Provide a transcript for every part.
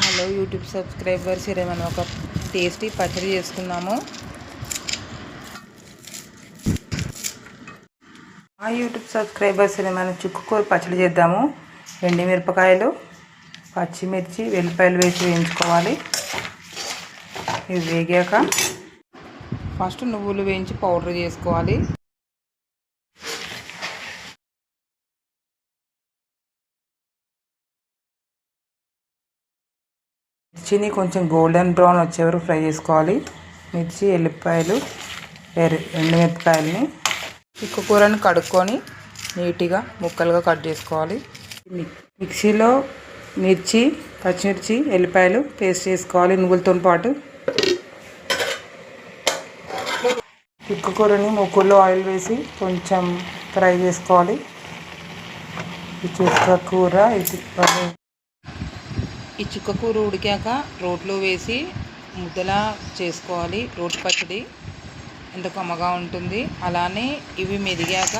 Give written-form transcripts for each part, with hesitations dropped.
Hello YouTube subscribers, ఈరోజు మనం ఒక టేస్టీ పచ్చడి చేసుకున్నాము. యూట్యూబ్ సబ్స్క్రైబర్స్, ఈరోజు మనం చుక్కకూర పచ్చడి చేద్దాము. ఎండుమిరపకాయలు, పచ్చిమిర్చి, వెల్లిపాయలు వేసి వేయించుకోవాలి. ఇవి వేగాక ఫస్ట్ నువ్వులు వేయించి పౌడర్ చేసుకోవాలి. మిర్చిని కొంచెం గోల్డెన్ బ్రౌన్ వచ్చే వరకు ఫ్రై చేసుకోవాలి. మిర్చి, ఎల్లిపాయలు, ఎండుమిరపకాయలని, చిక్కుకూరని కడుక్కొని నీట్గా ముక్కలుగా కట్ చేసుకోవాలి. మిక్సీలో మిర్చి, పచ్చిమిర్చి, ఎల్లిపాయలు పేస్ట్ చేసుకోవాలి నువ్వులతో పాటు. చిక్కుకూరని ముక్కుల్లో ఆయిల్ వేసి కొంచెం ఫ్రై చేసుకోవాలి. ఈ చుక్కకూర ఉడికాక రోట్లో వేసి ముద్దలా చేసుకోవాలి. రోటి పచ్చడి ఎంత కమ్మగా ఉంటుంది. అలానే ఇవి మెదిగాక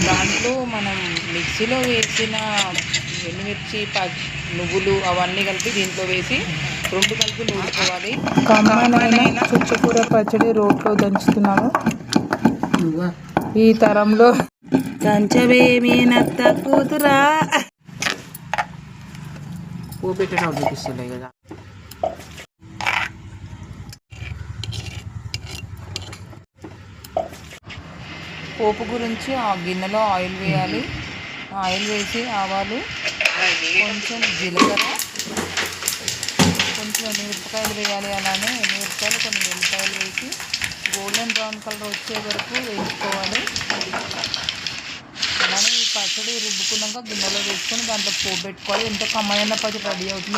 దాంట్లో మనం మిక్సీలో వేసిన ఎండుమిర్చి, నువ్వులు అవన్నీ కలిపి దీంట్లో వేసి రెండు కలిపి నూరుకోవాలి. కమ్మనైన చుక్కకూర పచ్చడి రోట్లో దంచుతున్నాము. ఈ తరంలో దంచవేమి నత్త కూతురా పెట్టడం చూపిస్తున్నాయి కదా. పోపు గురించి ఆ గిన్నెలో ఆయిల్ వేయాలి. ఆయిల్ వేసి ఆవాలు, కొంచెం జీలకర్ర, కొంచెం ఎండుమిరపకాయలు వేయాలి. అలానే ఎండుమిరపకాయలు, కొన్ని వెల్లిపాయలు వేసి గోల్డెన్ బ్రౌన్ కలర్ వచ్చే వరకు వేయించుకోవాలి. అలానే ఈ పచ్చడి రుబ్బుకున్నాక గిన్నెలో వేసుకొని దాంట్లో పోపు పెట్టుకోవాలి. ఎంతో కమ్మైన పచ్చడి రెడీ అవుతుంది.